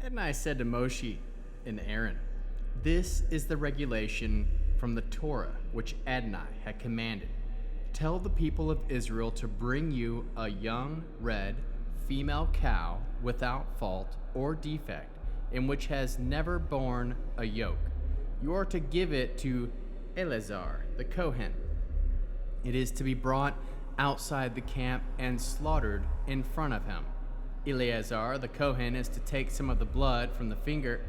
Adonai said to Moshe and Aaron, "This is the regulation from the Torah which Adonai had commanded. Tell the people of Israel to bring you a young red female cow without fault or defect, and which has never borne a yoke. You are to give it to Eleazar the Kohen. It is to be brought outside the camp and slaughtered in front of him. Eleazar the Kohen is to take some of the blood from the finger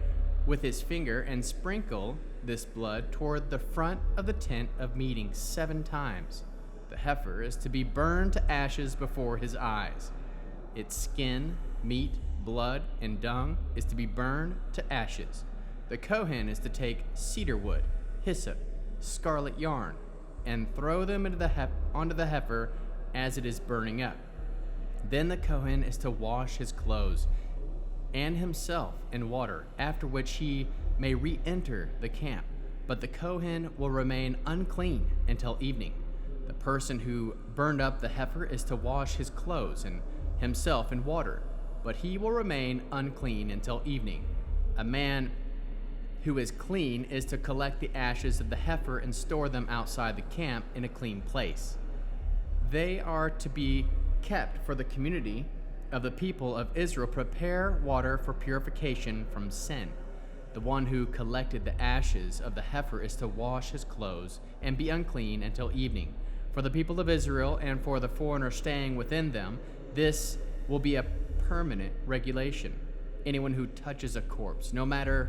with his finger and sprinkle this blood toward the front of the tent of meeting 7 times. The heifer is to be burned to ashes before his eyes. Its skin, meat, blood, and dung is to be burned to ashes. The Kohen is to take cedar wood, hyssop, scarlet yarn, and throw them onto the heifer as it is burning up. Then the Kohen is to wash his clothes and himself in water, after which he may re-enter the camp. But the Kohen will remain unclean until evening. The person who burned up the heifer is to wash his clothes and himself in water, but he will remain unclean until evening. A man who is clean is to collect the ashes of the heifer and store them outside the camp in a clean place. They are to be kept for the community of the people of Israel. Prepare water for purification from sin. The one who collected the ashes of the heifer is to wash his clothes and be unclean until evening. For the people of Israel and for the foreigner staying within them, this will be a permanent regulation. Anyone who touches a corpse, no matter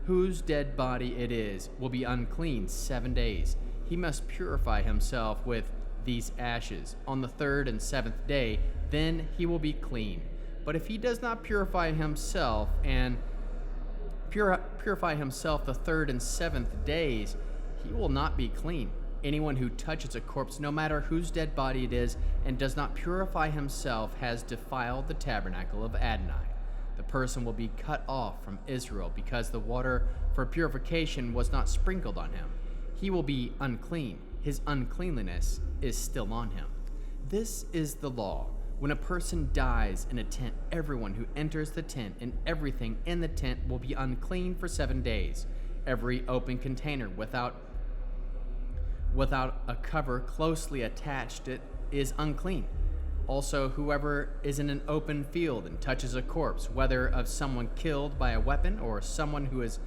whose dead body it is, will be unclean 7 days. He must purify himself with these ashes on the 3rd and 7th day, then he will be clean. But if he does not purify himself and purify himself the 3rd and 7th days, he will not be clean. Anyone who touches a corpse, no matter whose dead body it is, and does not purify himself has defiled the tabernacle of Adonai. The person will be cut off from Israel because the water for purification was not sprinkled on him. He will be unclean. His uncleanliness is still on him. This is the law. When a person dies in a tent, everyone who enters the tent and everything in the tent will be unclean for 7 days. Every open container without a cover closely attached to it is unclean. Also, whoever is in an open field and touches a corpse, whether of someone killed by a weapon or someone who has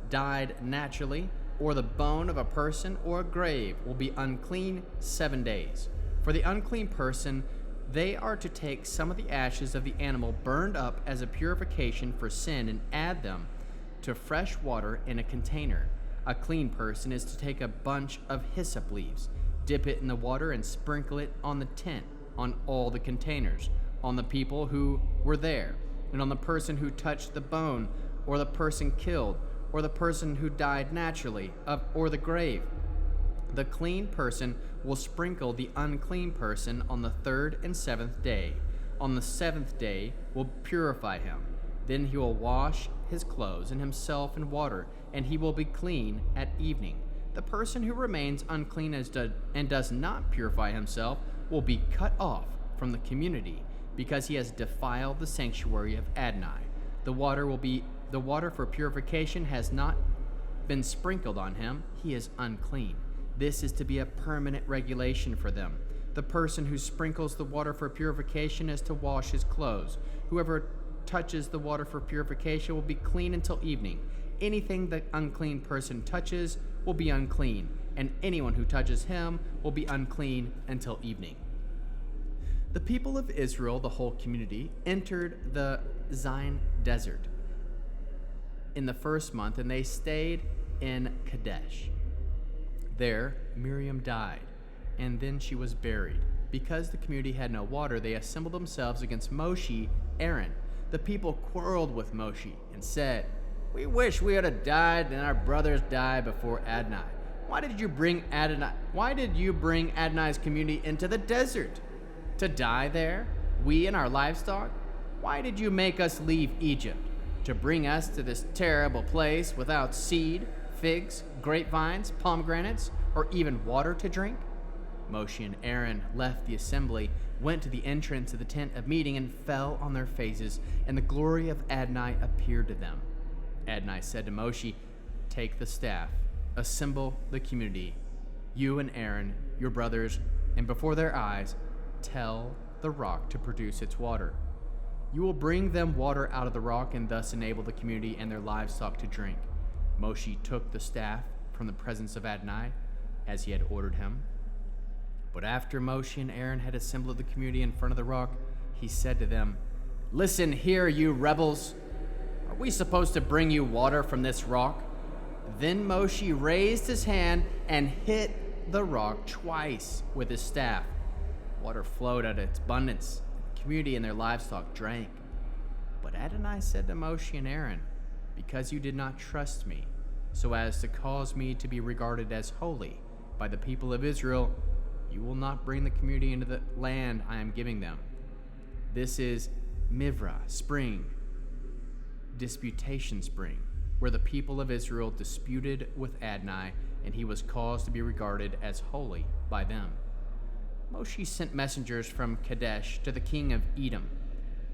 died naturally, or the bone of a person or a grave, will be unclean 7 days. For the unclean person, they are to take some of the ashes of the animal burned up as a purification for sin and add them to fresh water in a container. A clean person is to take a bunch of hyssop leaves, dip it in the water, and sprinkle it on the tent, on all the containers, on the people who were there, and on the person who touched the bone, or the person killed, or the person who died naturally, or the grave. The clean person will sprinkle the unclean person on the 3rd and 7th day. On the 7th day will purify him. Then he will wash his clothes and himself in water, and he will be clean at evening. The person who remains unclean and does not purify himself will be cut off from the community, because he has defiled the sanctuary of Adonai. The water for purification has not been sprinkled on him. He is unclean. This is to be a permanent regulation for them. The person who sprinkles the water for purification is to wash his clothes. Whoever touches the water for purification will be clean until evening. Anything the unclean person touches will be unclean, and anyone who touches him will be unclean until evening. The people of Israel, the whole community, entered the Zin desert in the 1st month, and they stayed in Kadesh. There, Miriam died, and then she was buried. Because the community had no water, they assembled themselves against Moshe, Aaron. The people quarreled with Moshe and said, "We wish we had died and our brothers died before Adonai. Why did you bring Adonai's community into the desert? To die there, we and our livestock? Why did you make us leave Egypt? To bring us to this terrible place without seed, figs, grapevines, pomegranates, or even water to drink?" Moshe and Aaron left the assembly, went to the entrance of the tent of meeting, and fell on their faces, and the glory of Adonai appeared to them. Adonai said to Moshe, "Take the staff, assemble the community, you and Aaron, your brothers, and before their eyes, tell the rock to produce its water. You will bring them water out of the rock and thus enable the community and their livestock to drink." Moshe took the staff from the presence of Adonai, as he had ordered him. But after Moshe and Aaron had assembled the community in front of the rock, he said to them, "Listen here, you rebels. Are we supposed to bring you water from this rock?" Then Moshe raised his hand and hit the rock twice with his staff. Water flowed out of its abundance. The community and their livestock drank. But Adonai said to Moshe and Aaron, "Because you did not trust me, so as to cause me to be regarded as holy by the people of Israel, you will not bring the community into the land I am giving them. This is Mivra, spring, disputation spring, where the people of Israel disputed with Adonai, and he was caused to be regarded as holy by them." Moshe sent messengers from Kadesh to the king of Edom.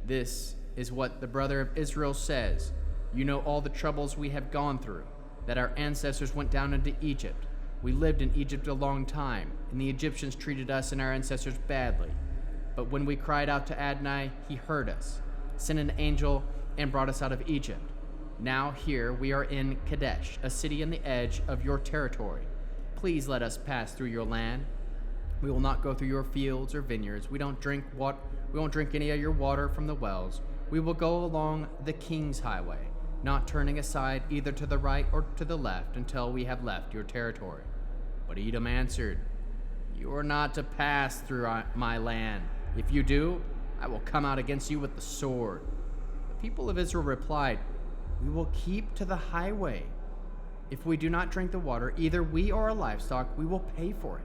"This is what the brother of Israel says. You know all the troubles we have gone through, that our ancestors went down into Egypt. We lived in Egypt a long time, and the Egyptians treated us and our ancestors badly. But when we cried out to Adonai, he heard us, sent an angel, and brought us out of Egypt. Now here we are in Kadesh, a city on the edge of your territory. Please let us pass through your land. We will not go through your fields or vineyards. We won't drink any of your water from the wells. We will go along the king's highway, not turning aside either to the right or to the left until we have left your territory." But Edom answered, "You are not to pass through my land. If you do, I will come out against you with the sword." The people of Israel replied, "We will keep to the highway. If we do not drink the water, either we or our livestock, we will pay for it.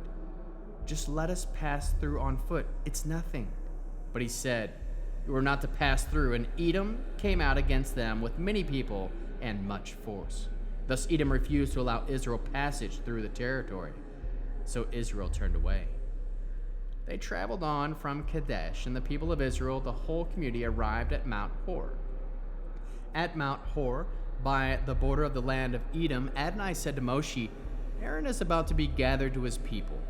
Just let us pass through on foot. It's nothing." But he said, "You are not to pass through." And Edom came out against them with many people and much force. Thus Edom refused to allow Israel passage through the territory. So Israel turned away. They traveled on from Kadesh, and the people of Israel, the whole community, arrived at Mount Hor. At Mount Hor, by the border of the land of Edom, Adonai said to Moshe, "Aaron is about to be gathered to his people,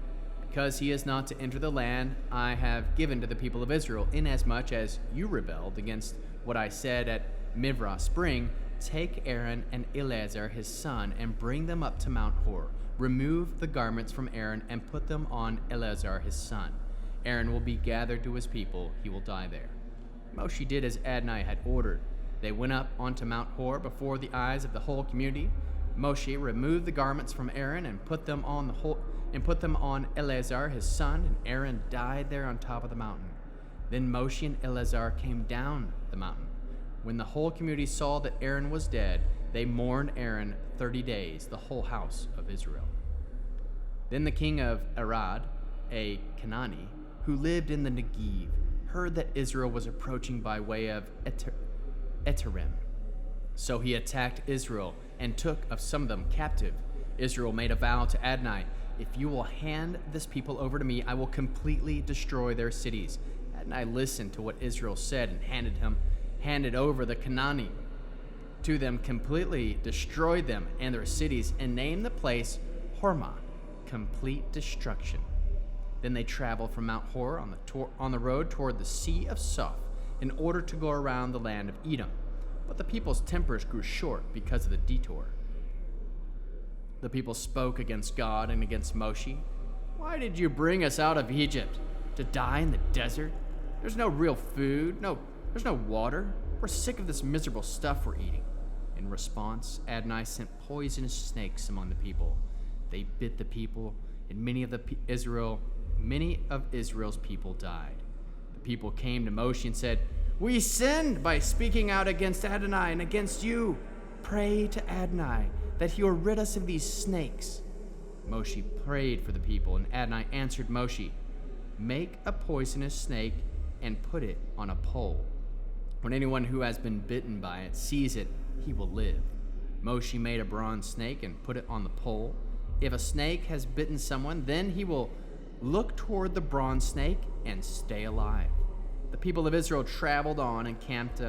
because he is not to enter the land I have given to the people of Israel, inasmuch as you rebelled against what I said at Mivra spring. Take Aaron and Eleazar his son and bring them up to Mount Hor. Remove the garments from Aaron and put them on Eleazar his son. Aaron will be gathered to his people. He will die there." Moshe did as Adonai had ordered. They went up onto Mount Hor before the eyes of the whole community. Moshe removed the garments from Aaron and put them on Eleazar his son, and Aaron died there on top of the mountain. Then Moshe and Eleazar came down the mountain. When the whole community saw that Aaron was dead, they mourned Aaron 30 days, the whole house of Israel. Then the king of Arad, a Canaanite, who lived in the Negev, heard that Israel was approaching by way of Eterim. So he attacked Israel and took of some of them captive. Israel made a vow to Adonai, "If you will hand this people over to me, I will completely destroy their cities." Adonai listened to what Israel said and handed over the Canaanite to them, completely destroyed them and their cities, and named the place Hormah, complete destruction. Then they traveled from Mount Hor on the road toward the Sea of Soph in order to go around the land of Edom. But the people's tempers grew short because of the detour. The people spoke against God and against Moshe. "Why did you bring us out of Egypt? To die in the desert? There's no real food, there's no water. We're sick of this miserable stuff we're eating." In response, Adonai sent poisonous snakes among the people. They bit the people, and many of Israel's people died. The people came to Moshe and said, "We sinned by speaking out against Adonai and against you. Pray to Adonai that he will rid us of these snakes." Moshe prayed for the people, and Adonai answered Moshe, "Make a poisonous snake and put it on a pole. When anyone who has been bitten by it sees it, he will live." Moshe made a bronze snake and put it on the pole. If a snake has bitten someone, then he will Look toward the bronze snake and stay alive. The people of Israel traveled on and camped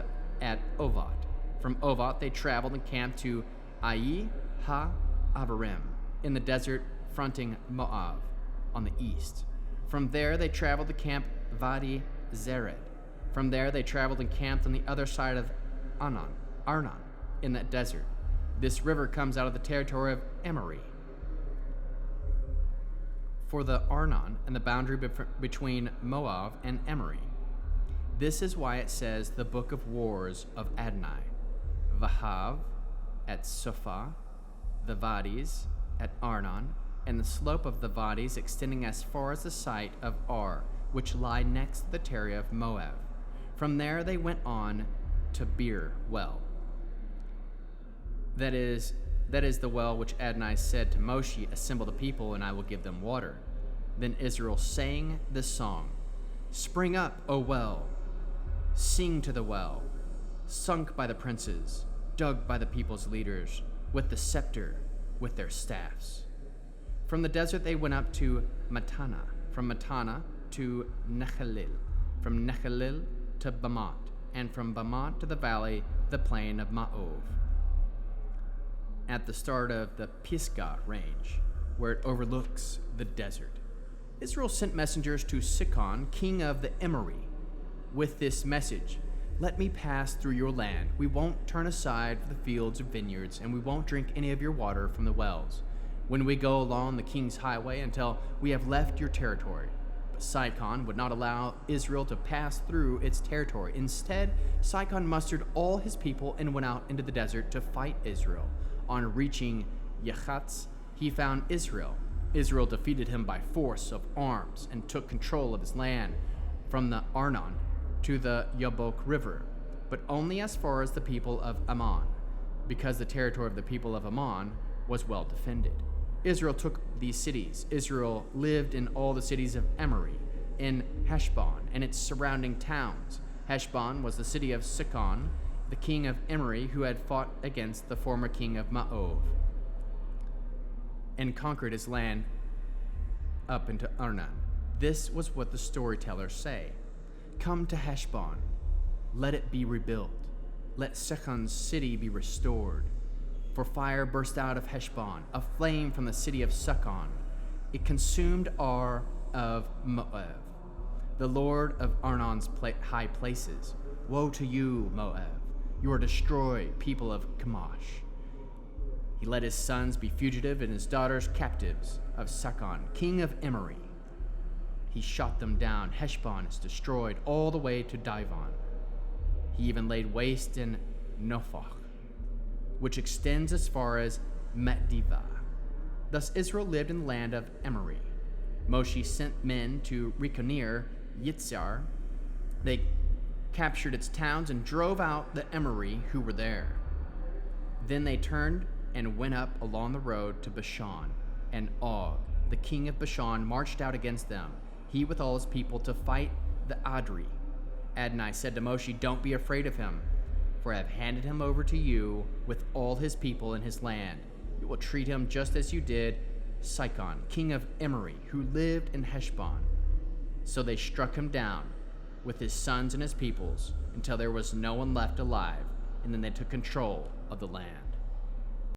at Ovat. From Ovat, they traveled and camped to Ai Ha-Avarim in the desert fronting Moab on the east. From there, they traveled to Camp Vadi Zered. From there, they traveled and camped on the other side of Arnon in that desert. This river comes out of the territory of Emory. For the Arnon and the boundary between Moab and Emory. This is why it says the book of wars of Adonai. Vahav at Sophah, the Vadis at Arnon, and the slope of the Vadis extending as far as the site of Ar, which lie next to the territory of Moab. From there they went on to Beer well. That is the well which Adonai said to Moshe, assemble the people and I will give them water. Then Israel sang this song, Spring up, O well, sing to the well, sunk by the princes, dug by the people's leaders, with the scepter, with their staffs. From the desert they went up to Matana, from Matana to Nechalil, from Nechalil to Bamot, and from Bamot to the valley, the plain of Ma'ov, at the start of the Pisgah range, where it overlooks the desert. Israel sent messengers to Sihon, king of the Emory, with this message, Let me pass through your land. We won't turn aside for the fields or vineyards, and we won't drink any of your water from the wells when we go along the king's highway until we have left your territory. But Sihon would not allow Israel to pass through its territory. Instead, Sihon mustered all his people and went out into the desert to fight Israel. On reaching Yachatz, he found Israel. Israel defeated him by force of arms and took control of his land from the Arnon to the Yabok River, but only as far as the people of Ammon, because the territory of the people of Ammon was well defended. Israel took these cities. Israel lived in all the cities of Emory, in Heshbon and its surrounding towns. Heshbon was the city of Sihon, the king of Emory, who had fought against the former king of Ma'ov and conquered his land up into Arnon. This was what the storytellers say. Come to Heshbon, let it be rebuilt. Let Sihon's city be restored. For fire burst out of Heshbon, a flame from the city of Sihon. It consumed Ar of Moab, the lord of Arnon's high places. Woe to you, Moab! You are destroyed, people of Chemosh. He let his sons be fugitive and his daughters captives of Sihon, king of Emory. He shot them down. Heshbon is destroyed all the way to Dibon. He even laid waste in Nophach, which extends as far as Medivah. Thus Israel lived in the land of Emory. Moshe sent men to reconnoiter Yitzhar. They captured its towns and drove out the Emory who were there. Then they turned and went up along the road to Bashan, and Og, the king of Bashan, marched out against them, he with all his people, to fight the Adri. Adonai said to Moshe, Don't be afraid of him, for I have handed him over to you with all his people and his land. You will treat him just as you did Sihon, king of Emory, who lived in Heshbon. So they struck him down with his sons and his peoples until there was no one left alive, and then they took control of the land.